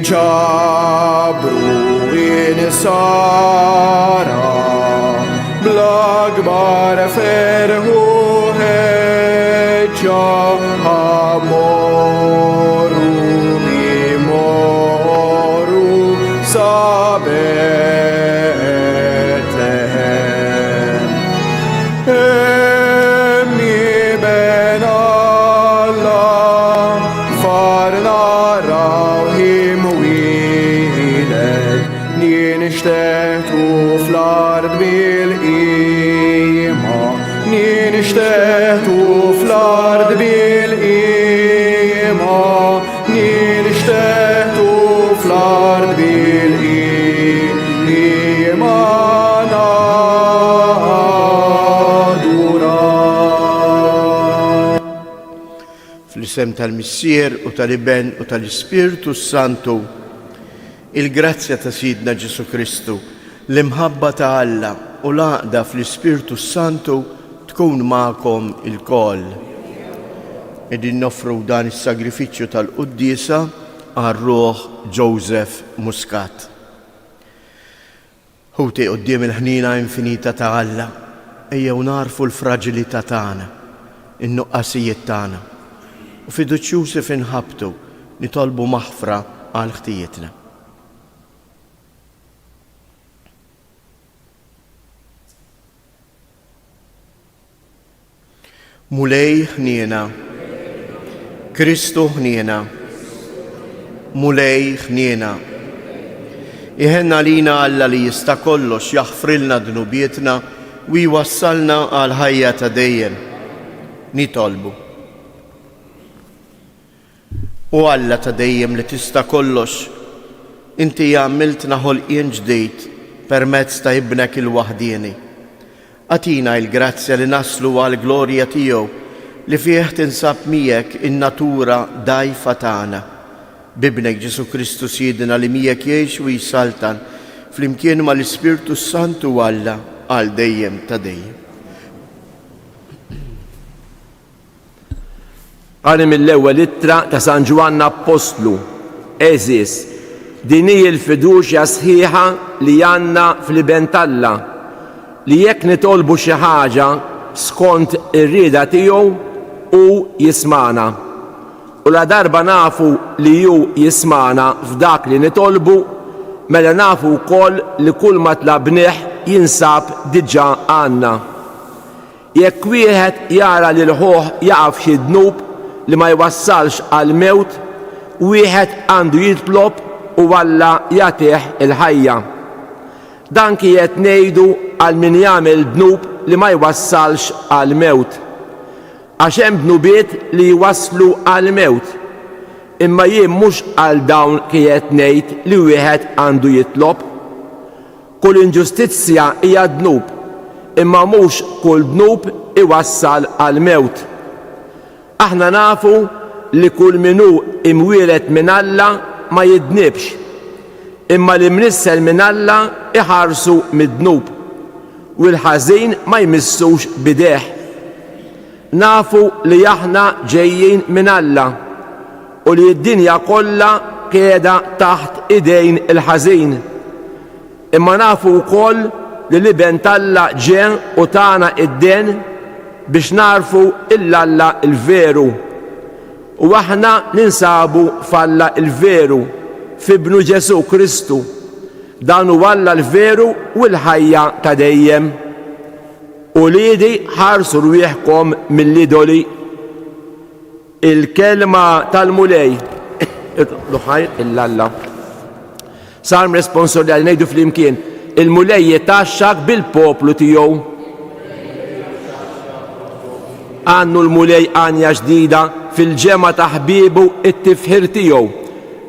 ġabru insara bl-akbar ferħu ħeġġa ħamoru bimoru sa Betlehem. Emmi ben Allah farna rawhim wiled ninixtetu fl-ard bil-qima ninixtetu fl-ard bil-qima ninixtetu fl-ard bil-qima nadura. Fl-isem tal-Missier u tal-Iben u tal-Ispirtu Santu, il-grazzja ta' Sidna Ġesu Kristu, l-imħabba ta' Alla u l-għaqda fl-Ispirtu Santu tkun ma'kom il-koll. Qegħdin nofru dan is-sagrifiċċju tal-Qudiesa għar-Ruħ Joseph Muscat. Ħuti quddiem il-ħnina infinita ta' Alla, ejjew narfu l-fraġilità tagħna, in-nuqqasijiet tagħna, u fiduċjużi finħabtu nitolbu maħfra għal ħtijietna. Mulej ħniena, Kristu ħniena, mulej ħniena. Iħenna lina Alla li jista' kollox jaħfrilna dnubietna u jwassalna għal ħajja ta' dejjem. Nitolbu. U Alla ta' dejjem li tista' kollox, inti għamiltna ħolqien ġdid permezz ta' ibnek il-waħdieni. Atina il-grazzja li naslu għal glorja tiegħu li fih tinsab miegħek in-natura dajfa tagħna. Bibnek Ġesu Kristu Sidna li miegħek jgħix u jsaltan flimkien mal-Ispirtu Santu Alla għal dejjem ta' dejjem. Qari mill-ewwel ittra ta' San Ġwanna Apostlu, eżis, din hi l-fiduċja sħiħa li għandna fl-Iben t'Alla, li jekk nitolbu xi ħaġa skont ir-rieda tiegħu u jismana. U la darba nafu li hu jismana f'dak li nitolbu, mela nafu wkoll li kull ma tlabnieh jinsab diġà għandna. Jekk wieħed jara li l-ħoħ jaqaf xi dnub li ma jwassalx għal mewt, wieħed għandu jitlob u Alla jagħtih il-ħajja. Dan qiegħed ngħidu għal min jagħmel dnub li ma jwassalx għal mewt. Għax hemm dnubiet li jwasslu għal mewt, imma jien mhux għal dawn qiegħed ngħid li wieħed għandu jitlob. Kull inġustizzja hija dnub, imma mhux kull dnub iwassal għal mewt. Aħna nafu li kull min hu imwieled minn Alla ma jidnibx, imma li mnissel minn Alla iħarsu mid-dnub u l-ħażin ma jmissux bideh. Nafu li aħna ġejjin minn Alla u li d-dinja kollha qiegħda taħt idejn il-ħażin. Imma nafu wkoll li l-Iben t'Alla ġie u tagħna id-den biex narfu il-Alla il-veru. U aħna ninsabu f'Alla il-veru, f'Ibnu Ġesu Kristu. Dan huwa Alla l-veru u l-ħajja ta' dejjem. U liedi ħarsu rwieħkom mill-idoli. Il-kelma tal-mulej l-ħajr il-Alla. Sarm responsabli għal ngħidu flimkien, il-mulej jitaxxak bil-poplu tiegħu. Għannu l-mulej għanja ġdida fil-ġema ta' ħbiebu it-tifħir tiegħu.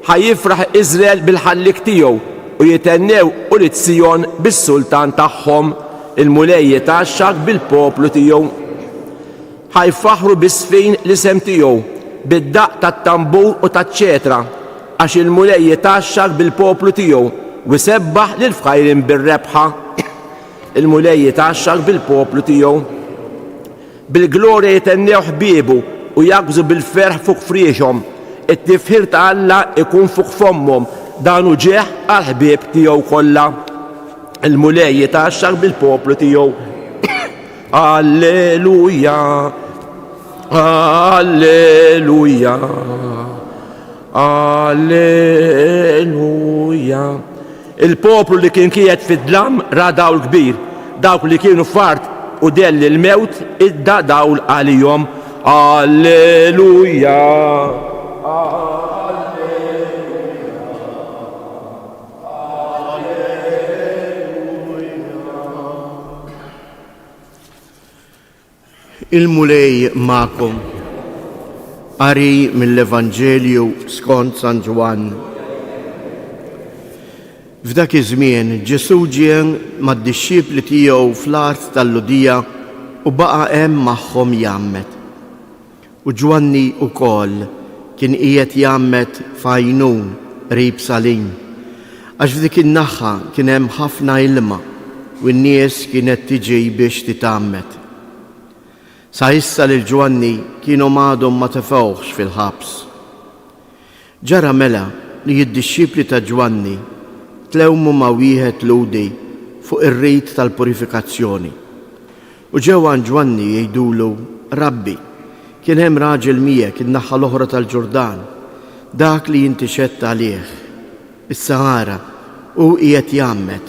Ħajjifraħ Iżrael bil-ħallik tiegħu u jitennew Ulit Sijon bis-sultan tagħhom. Il-mulej jitaxxak bil-poplu tiegħu. Ħajfaħru bis-sfin l-isem tiegħu bid-daq tat-tambur u taċ-ċetra, għax il-mulej jitaxxak bil-poplu tiegħu u sebbaħ lil fħajrin bir-rebħa. Il-mulej jitaxxak bil-poplu tiegħu. Bil-glorja jitennew ħbiebu u jaqbżu bil-ferħ fuq friexhom. It-tifħir ta' Alla ikun fuq fommhom dan u ġeħ għal-ħbieb tiegħu kollha il-mulej jitaxxar bil-poplu tiegħu. Alleluja, alleluja, alleluja. Il-poplu li kien qiegħed fid-dlam ra dawl kbir, dawk li kienu fart u delli l-mewt idda dawl għalihom. Alleluja. Il-mulej ma'kom. Qari mill-Evanġelju skont San Ġwan. F'dak iż-żmien Ġesu ġie mad-dixxiepli tiegħu fl-art tal-Ludija u baqa' hemm magħhom jgħammet. U Ġwanni wkoll kien qiegħed jgħammet f'Għajnun qrib Salim, għax f'dik in-naħa kien hemm ħafna ilma u n-nies kienet tiġi biex titgħammet. Sa issa lil Ġwanni kienu m'għadhom ma tefgħux fil-ħabs. Ġara mela li d-dixxiepli ta' Ġwanni tlewmu ma' wieħed ludi fuq ir-rit tal-purifikazzjoni. U ġew għand Ġwanni jgħidulu: Rabbi, kien hemm raġel miegħek in-naħa l-oħra tal-Ġurdan, dak li inti xedt għalih, is-Sahara, u qiegħed jgħammet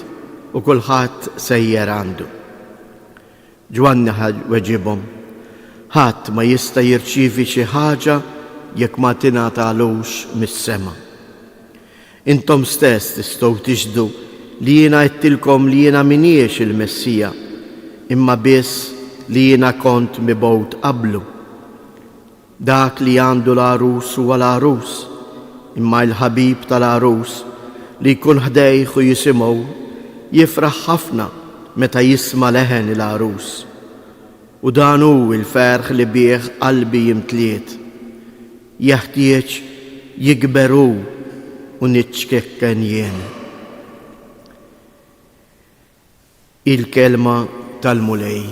u kulħadd sejjer għandu. Ġwanni weġibhom: ħadd ma jista' jirċievi xi ħaġa jekk ma tingħatalux mis-sema. Intom stess tistgħu tixhdu li jiena għidtilkom li jiena minniex il-Messija, imma biss li jiena kont mibgħut qablu. Dak li għandu l-arus huwa l-arus, imma l-ħabib tal-arus li jkun ħdejh u jisimgħu jifraħ ħafna meta jisma' leħen l-arus. U dan hu l-ferħ li bih qalbi jimtliet. Jeħtieġ jikber hu u niċċkekken jien. Il-kelma tal-mulej.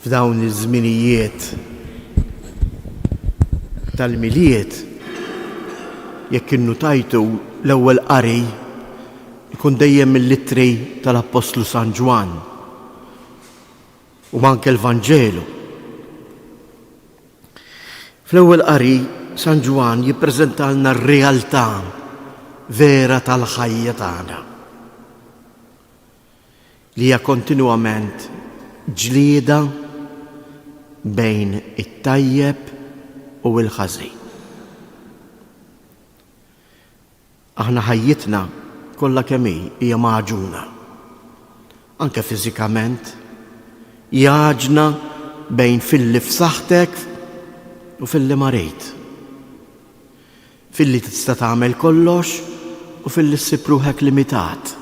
F'dawn iż-żminijiet tal-miliet jekk innutajtu l-ewwel qari ikun dejjem mill-littri tal-Apostlu San Ġwan u anke l-Vanġelu. Fl-ewwel qari San Ġwan jippreżentalna r-realtà vera tal-ħajja tagħna li hija kontinwament ġlieda bejn it-tajjeb u l-ħażin. Aħna ħajjitna kollha kemm hija maġuna. Anke fiżikament jaġna bejn fil-li f'saħħtek u fil-li marit. Fil-li tista' tagħmel kollox u fil-li ssib ruħek limitat.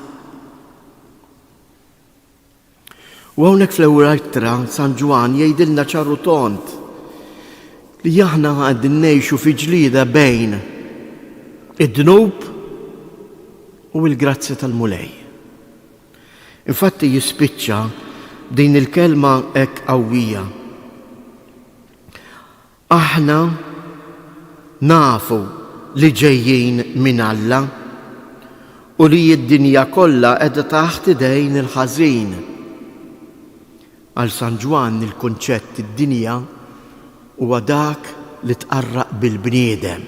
U hawnhekk fl-ewwel ittra San Ġwan jgħidilna ċarru tont li aħna qegħdin ngħixu fi ġlieda bejn id-dnub u l-grazzja tal-mulej. Infatti jispiċċa din il-kelma hekk qawwija. Aħna nafu li ġejjin minn Alla u li d-dinja kollha qiegħda taħt idejn il-ħażin. Għal San Ġwan il-kunċett id-dinja huwa dak li tqarraq bil-bniedem.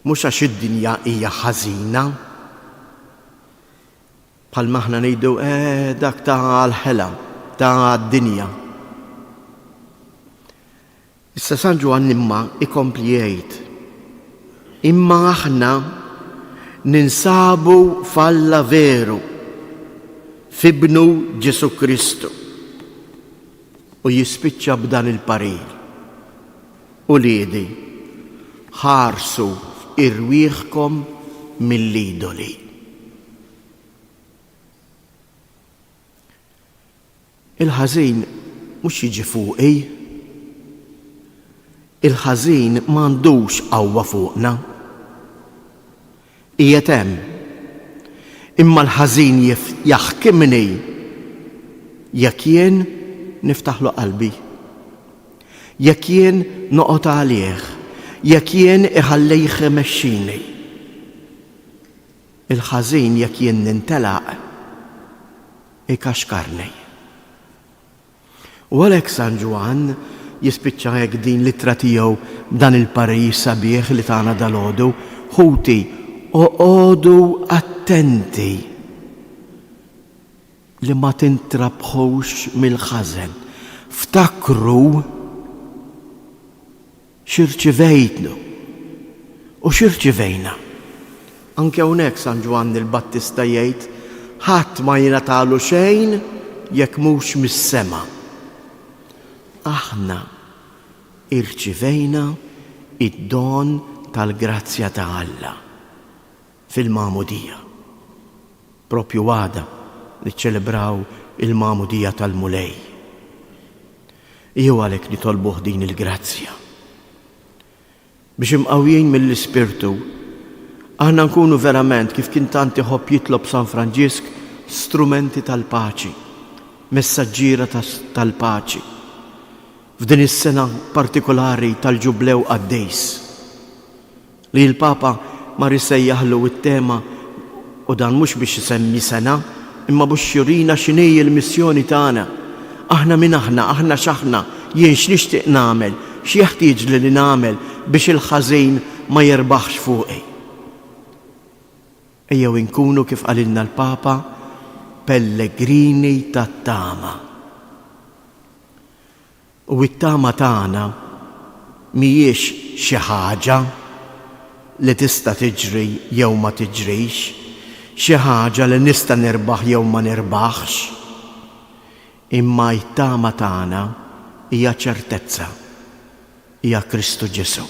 Mhux għax id-dinja hija ħażina, bħal maħna ngħidu dak ta' l-ħela ta' d-dinja. Issa San Ġwan imma ikompli jgħid: imma aħna ninsabu f'Alla veru f'Ibnu Ġesu Kristu. U jispiċċa b'dan il-parir. U liedi, ħarsu irwieħkom mill-idoli. Il-ħażin mhux jiġi fuqi. Il-ħażin m'għandux qawwa fuqna. Qiegħed hemm. Imma l-ħażin jaħkimni jekk jien niftaħlu qalbi. Jekk jien noqgħod għalih, jekk jien iħallejh imexxini. Il-ħażin jekk jien nintelaq ikaxkarni. U għalhekk San Ġwan jispiċċa hekk din l-ittra tiegħu b'dan il-parir sabiħ li tagħna dalgħodu, ħuti oqgħodu attenti li ma tintrabħux mill-ħażen. Ftakru x'irċivejtnu u x'irċivejna. Anke hawnhekk San Ġwan il-Battista jgħid ħadd ma jingħatalu xejn jekk mhux mis-sema. Aħna irċivejna id-don tal-grazzja ta' Alla fil-Magħmudija. Propju għada niċċelebraw il-Magħmudija tal-Mulej. Jew għalhekk nitolbuh din il-grazzja. Biex imqawwin mill-Ispirtu, aħna nkunu verament kif kien tant iħobb jitlob San Franġisk strumenti tal-paċi, messaġġiera tal-paċi. F'din is-sena partikolari tal-ġublew għaddejs li l-Papa mar isejjaħlu it-tema u dan mhux biex isemmi sena imma biex jurina x'inhi l-missjoni tagħna. Aħna min aħna x'aħna, jien x'nixtieq nagħmel, x'jeħtieġ li nagħmel biex il-ħażin ma jerbaħx fuqi. Ejjew inkunu kif qalilna l-Papa pellegrini tat-tama. U t-tama tagħna mhijiex xi ħaġa li tista' tiġri jew ma tiġrix, xi ħaġa li nista' nirbaħ jew ma nirbaħx. Imma t-tama tagħna hija ċertezza, hija Kristu Ġesu.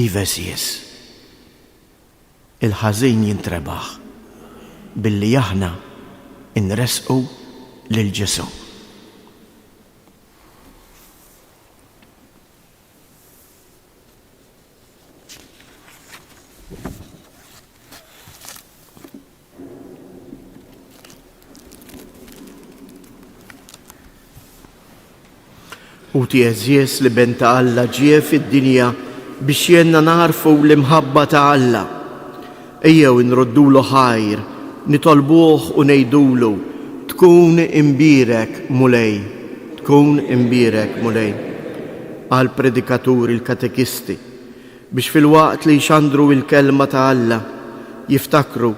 Iva żies. Il-ħażin jintrebaħ billi aħna nresqu lil Ġesu. U tieżies li benta Alla ġie fid-dinja biex jenna narfu l-imħabba ta' Alla. Ejjew nroddulu ħajr, nitolbuh u ngħidulu tkun imbirek mulej, tkun imbirek mulej. Għal predikaturi l-katekisti biex fil-waqt li jxandru il-kelma ta' Alla jiftakru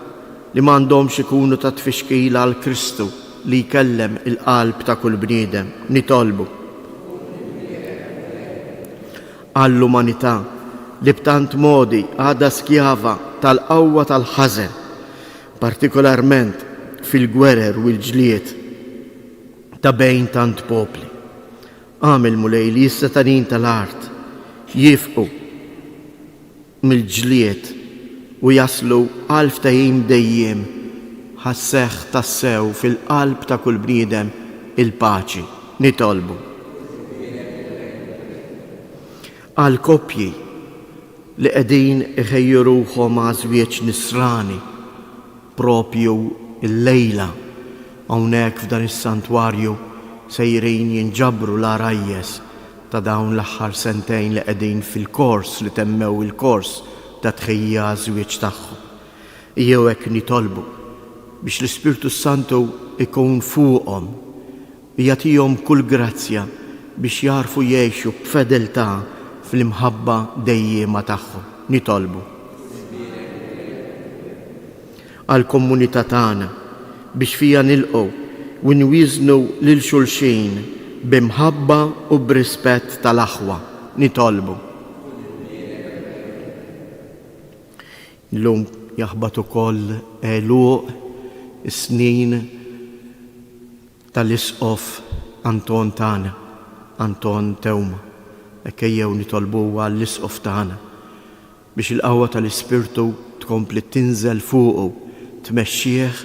li m'għandhomx ikunu ta' tfixkila għal Kristu li jkellem il-qalb ta' kull bniedem. Nitolbu għall-umanità li b'tant modi għadha skjava tal-qawwa tal-ħażen, partikolarment fil-gwerer u l-ġlied ta' bejn tant popli. Għamel mulej li s-setanin tal-art jifqu mill-ġlied u jaslu għal ftehim dejjem ħasseħ tassew fil-qalb ta' kull bniedem il-paċi. Nitolbu għal koppji li qegħdin iħejjeruhom ma' żwieġ nisrani propju l-lejla hawnhekk f'dan is-santwarju sejrin jinġabru l-arajjes ta' dawn l-aħħar sentejn li qegħdin fil-kors li temmew il-kors ta' tħejja żwieġ tagħhom. Jew hekk nitolbu biex l-Ispirtu Santu ikun fuqhom u jagħtihom kull grazzja biex jarfu jgħixu b'fedeltà fl-imħabba dejjema tagħhom. Nitolbu għall-komunità tagħna biex fija nilqgħu u nwiżnu lil xulxin b'imħabba u b'rispett tal-aħwa. Nitolbu. Llum jaħbad ukoll għeluq is-snin tal-isqof Anton tagħna, Anton Tewma. Ejjew nitolbu għall-isqof tagħna biex il-qawwa tal-Ispirtu tkompli tinżel fuqu, tmexxih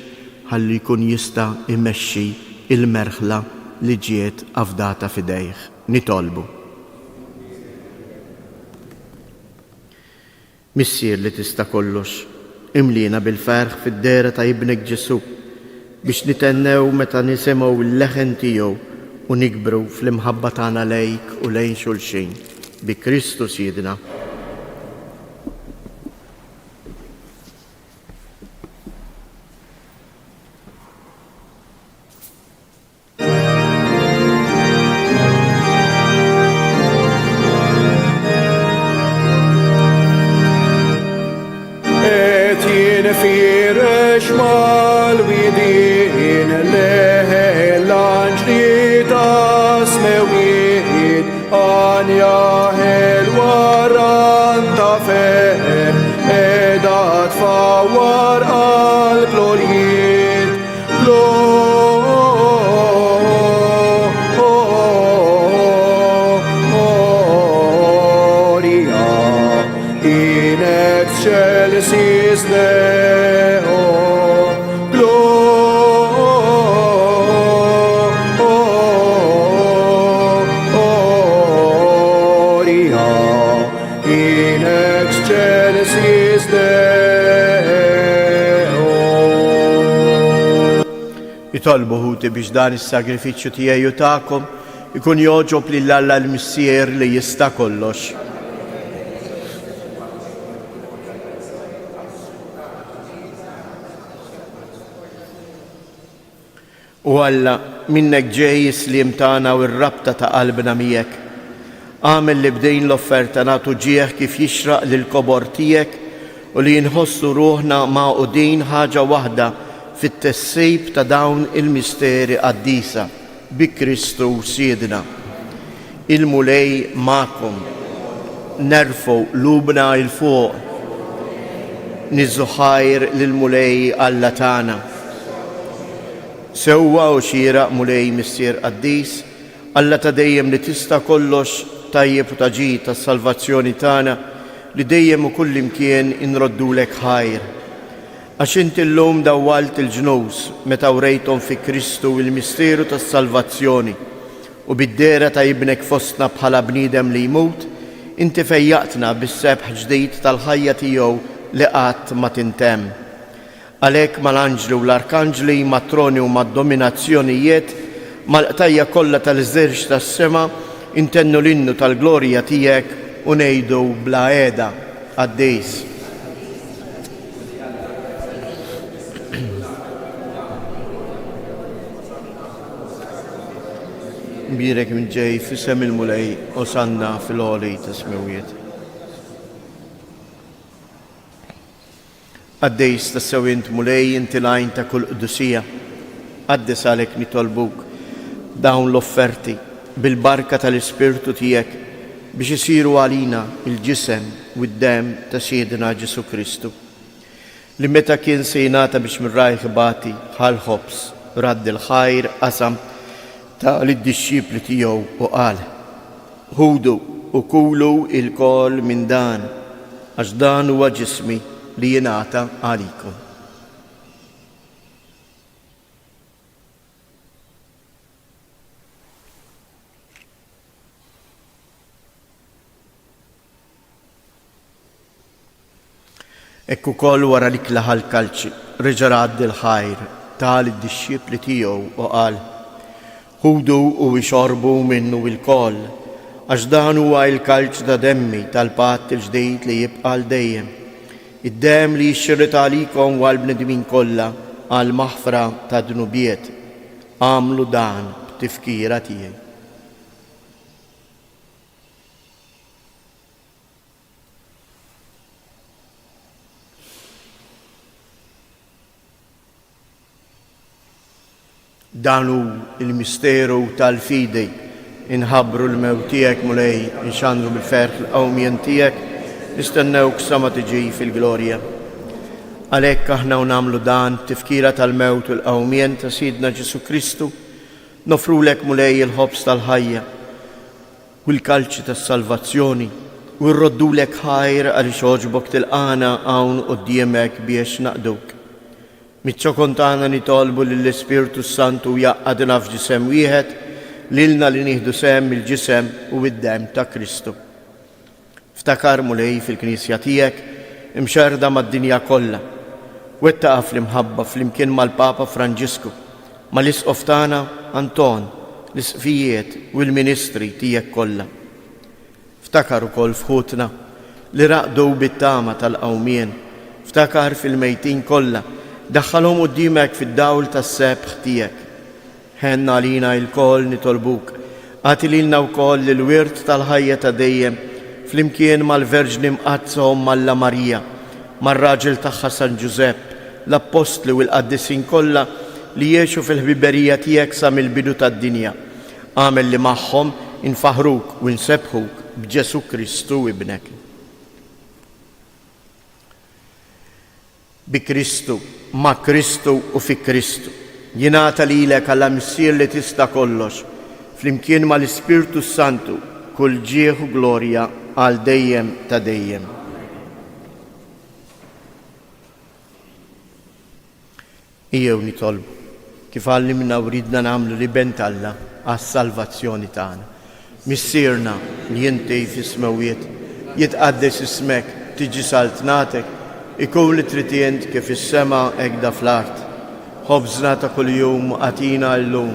ħalli jkun jista' imexxi il-merħla li ġiet afdata f'idejh. Nitolbu. Missier li tista' kollox, imlina bil-ferħ fid-dera ta' ibnek Ġesu biex nitennew meta nisimgħu l-leħen tiegħu u nikbru fl-imħabba tagħna lejk u lejn xulxin. بكريستو سيدنا. Jitolbu ħuti biex dan is-sagrifiċċju tiegħi u tagħkom ikun joġob lill-Alla l-Missier li jista' kollox. U Alla, minnek ġej is-sliem tagħna u r-rabta ta' qalbna miegħek. Għamel li bdejn l-offerta nagħtu ġieħ kif jixraq lill-kobor tiegħek u li jinħossu ruħna ma' qudin ħaġa waħda fit-tessejb ta' dawn il-misteri qaddisa bi Kristu Siedna. Il-mulej ma'kom, nerfgħu lubna il fuq, niżżu ħajr lill-mulej Alla tagħna. Sewwa u xieraq mulej missier qaddis, Alla ta' dejjem li tista' kollox tajjeb u taġid tas-salvazzjoni tagħna li dejjem u kull imkien inroddulek ħajr. Għax inti llum dawwalt il-ġnus meta wrejthom fi Kristu il-misteru tas-salvazzjoni u bid-dera ta' ibnek fostna bħala bniedem li jmut, inti fejjaqtna bis-sebħ ġdid tal-ħajja tiegħu li qatt ma tintemm. Għalhekk mal-anġli u l-arkanġli, mat-troni u mad-dominazzjonijiet, mal-qtajja kollha tal-żerġ tas-sema intennu l-innu tal-glorja tiegħek u ngħidu bla qiegħda għaddejs. Mbirek minn ġej f'isem il-mulej osanna fil-għoli tasmewiet. Għaddejs tas-sewint mulej inti lajn ta' kull qdusija. Għaddis għalek nitolbuk dawn l-offerti bil-barka tal-Ispirtu tiegħek biex isiru għalina il-ġisem u d-dem ta' Siedna Ġesu Kristu. Li meta kien se jingħata biex mir-rajħ bati ħal-ħobs radd il-ħajr qasam ta' lid-dixxipli tiegħu u qal: ħudu u kulu il-kol minn dan, għax dan huwa ġismi li jingħata għalikom. Ekku ukoll wara li klaħa l-kalċi reġa' radd il-ħajr ta' lid-dixxipli tiegħu u qal: ħudu u ixorbu minnu il-koll, għax dan huwa il-kalċ ta' demmi tal-patt il-ġdejt li jibqa' dejjem. Id-dem li jixxirret għalikom u għall-bnedmin kollha għal maħfra ta' dnubiet. Għamlu dan b'tifkira tiegħi. Danu il-misteru tal-fidej, inħabru l-mewt tiegħek mulej, inxandru bil-ferħ l-qawmien tiegħek, nistennewk sa ma tiġi fil-glorja. Għalhekk aħna nagħmlu dan tifkira tal-mewt u l-qawmien ta' Siedna Ġesu Kristu, nofrulek mulej il-ħobs tal-ħajja u l-kalċi tas-salvazzjoni u rroddulek ħajr għaliex għoġbok tilqana hawn quddiemek biex naqduk. Mit-ċokon tagħna nitolbu lill-Ispirtu Santu jaqqadna f'ġisem wieħed lilna li nieħdu sehem il-ġisem u d-dem ta' Kristu. Ftakar mulej fil-Knisja tiegħek imxerda mad-dinja kollha. Wettaqa fl-imħabba flimkien mal-Papa Franġisku, mal-Isqof tagħna Anton, l-isqfijiet u l-ministri tiegħek kollha. Ftakar ukoll fħutna li raqdu bit-tama tal-qawmien, ftakar fil-mejtin kollha, daħħalhom quddiemek fid-dawl tas-sebħ tiegħek. Ħenna lina l-koll nitolbuk, għati lilna wkoll il-wirt tal-ħajja ta' dejjem flimkien mal-Verġni mqazzahom Malla Marija, mar-raġel tagħha San Ġusepp, l-Apostli u l-Qaddisin kollha li jgħixu fil-ħbiberija tiegħek sa mill-bidu tad-dinja. Għamel li magħhom infaħruk u nsebħuk b'Ġesu Kristu ibnek. Bi Kristu, ma' Kristu u fi Kristu, jingħata lilek għall missier li tista' kollox, flimkien mal-Ispirtu Santu, kull ġieħ u glorja għal dejjem ta' dejjem. Ejjew nitolbu kif għallimna u ridna nagħmlu li bent Alla għas-salvazzjoni tagħna. Missierna li inti fis-smawiet, jitqaddes ismek, tiġi saltnatek, ikun li trid int kif is-sema hekk fl-art. Ħobżna ta' kuljum għatina llum,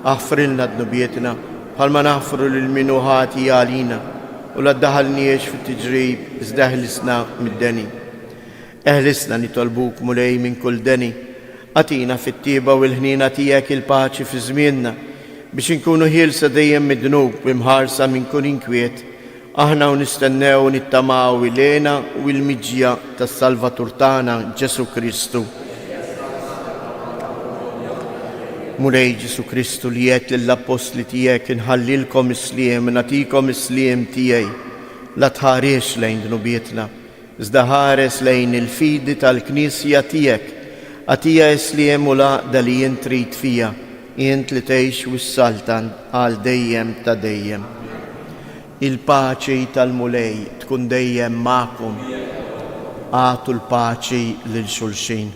aħfrilna d-nubietna bħalma naħfru lil min ħati għalina u la ddaħalniex fit-tiġrib iżda eħlisna mid-deni. Eħlisna nitolbuk mulej minn kull deni, għatina fit-tieba u l-ħnina tiegħek il-paċi fi żmienna biex inkunu ħielsa dejjem mid-dnub u imħarsa minn kull inkwiet, aħna u nistennew nittamaw ilena u l-miġja tas-Salvatur tagħna Ġesu Kristu. Mulej Ġesu Kristu li qed lill-Apostli tiegħek inħallilkom isliem, nagħtikom isliem tiegħi, la tħares lejn dnubietna, iżda ħares lejn il-fidi tal-Knisja tiegħek, għatija isliem u laqda li jint trid fija, jint li tgħix wis-saltan għal dejjem ta' dejjem. Il-paċi tal-mulej tkun dejjem magħkom, għatu l-paċi lil xulxin.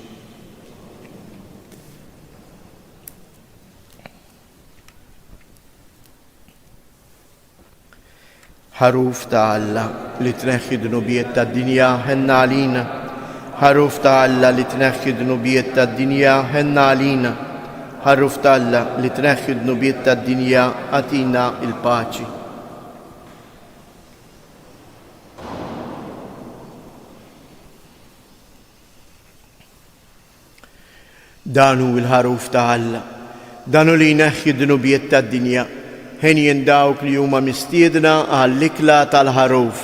Ħaruf ta' Alla li tneħħi dnubiet tad-dinja ħenna għalina, ħaruf ta' Alla li tneħħi dnubiet tad-dinja ħenna għalina, ħaruf ta' Alla li tneħħi dnubiet tad-dinja għatina il-paċi. Danu il-ħaruf ta' Alla, danu li jneħħi dnubiet tad-dinja, ħen jindawk li huma mistiedna għall-ikla tal-ħaruf.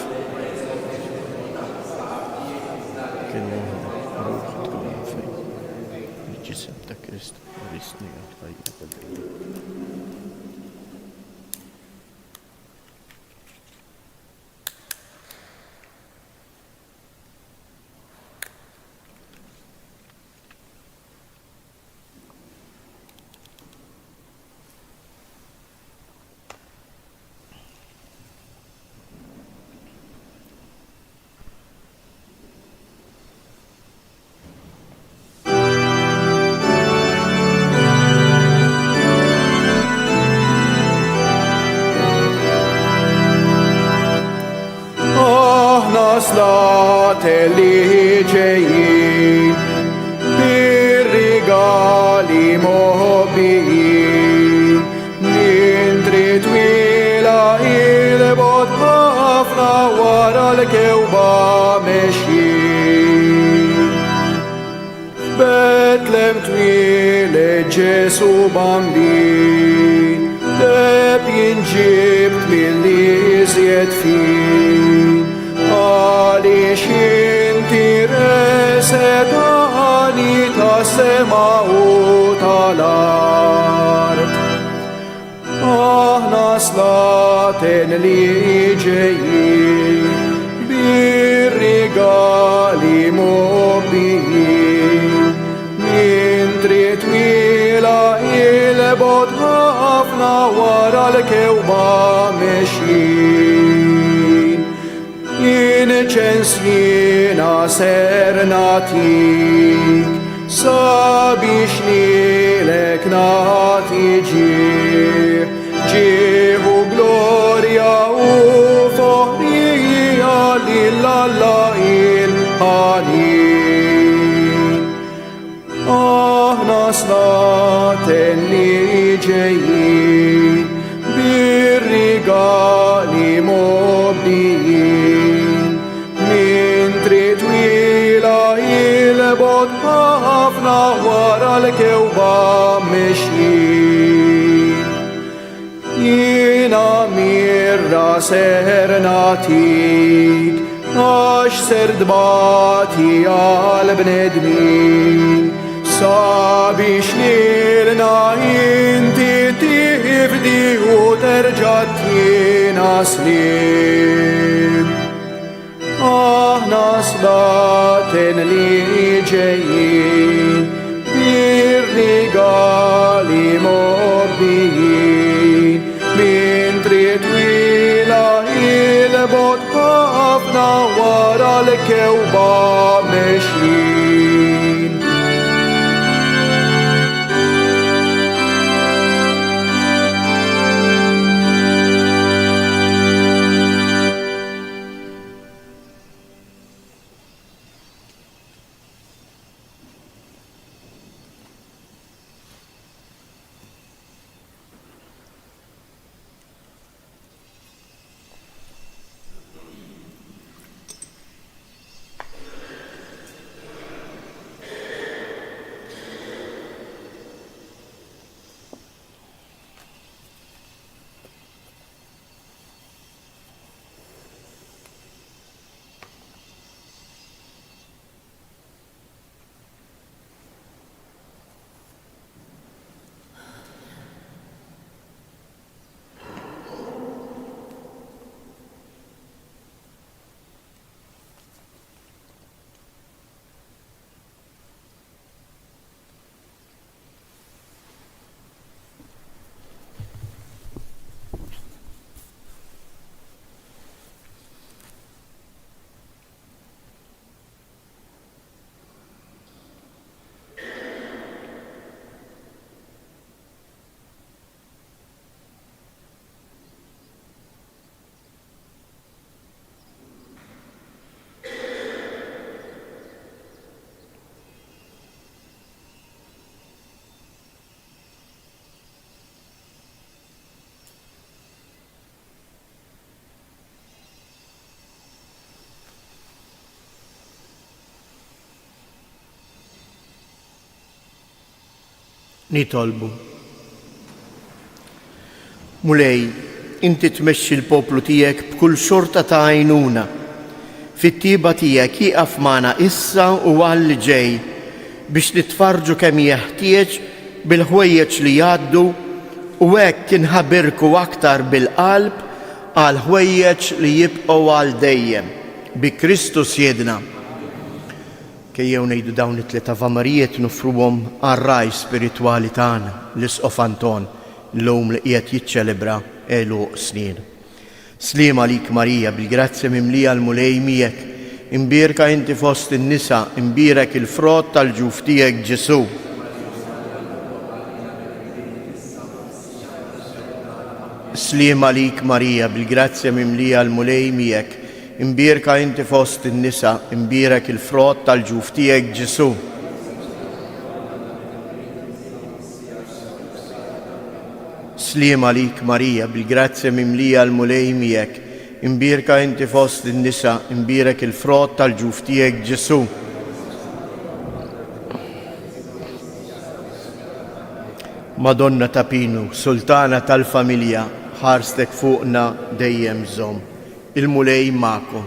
Li ġejjin bir-rigali moħbijin min trid twila il-bod ħafna wara l-kewba mexjin. Betlem twieled Ġesu bambin, deb jinġibt mill-iżjed fin, għaliex inti resedani tas-sema u tal-art. Aħna slaten li ġejjin bir-rigali mobbijin, min trid twila il-bod ħafna wara l-kewba mexjin. Inċensjina ser natik, sabiex lilek nagħti ġieħu glorja u foħrija lill-Alla il-ħanin. Aħna snaten li ġejjin bir-rigali mobbijin, wara l-kewba mexjin. Jiena mirra ser natik, għax ser dbati għal-bnedmin, sabiex nilna inti tifdi u terġa' tina slim. Aħna sbaten li ġejjin, bir-rigali mobbijin, min trid twila il-bot ħafna wara l-kewba mexjin. Nitolbu. Mulej, inti tmexxi l-poplu tiegħek b'kull xorta ta' għajnuna. Fit-tieba tiegħek jieqaf magħna issa u għall ġej biex nitfarġu kemm jeħtieġ bil-ħwejjeġ li jgħaddu u hekk inħabirku aktar bil-qalb għal ħwejjeġ li jibqgħu għal dejjem. Bi Kristus jedna. Kejjew ngħidu dawn it-tliet avamarijiet nufruhom għar-raj spiritwali tagħna l-Isqof Anton l-lum li qiegħed jiċċelebra għeluq snin. Sliem għalik Marija bil-grazzja mimlija l-mulej miegħek, imbierka inti fost in-nisa, imbierek il-frott tal-ġuf tiegħek Ġesu. Sliem għalik Marija bil-grazzja mimlija l-mulej miegħek, imbierka inti fost in-nisa, imbierek il-frott tal-ġuf tiegħek Ġesu. Sliem għalik Marija bil-grazzja mimlija l-mulej miegħek, imbierka inti fost in-nisa, imbierek il-frott tal-ġuf tiegħek Ġesu. Madonna ta' Pinu, sultana tal-familja, ħarstek fuqna dejjem żomm. Il-mulej ma'kom.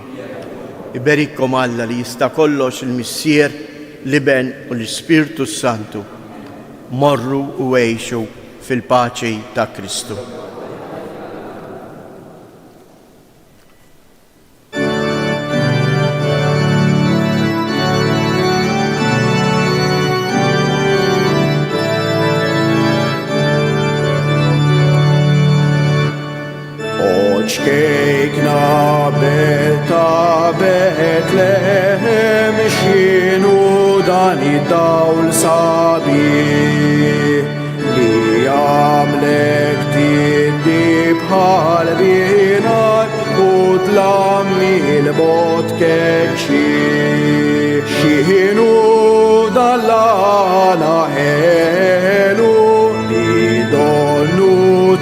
Iberikkom Alla li jista' kollox il-Missier, l-Iben u l-Ispirtu Santu. Morru u għejxu fil-paċi ta' Kristu. Oċkejkna ta' Betlehem xinu dan id-dawl sabi li għamlek tiddi bħal binar u tlammi l-bot keċi xinu dallana ħelu li donnu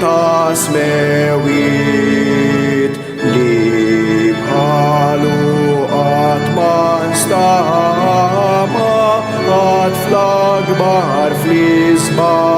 ta' smewit li bħalu għatman stama għat fl-akbar nisma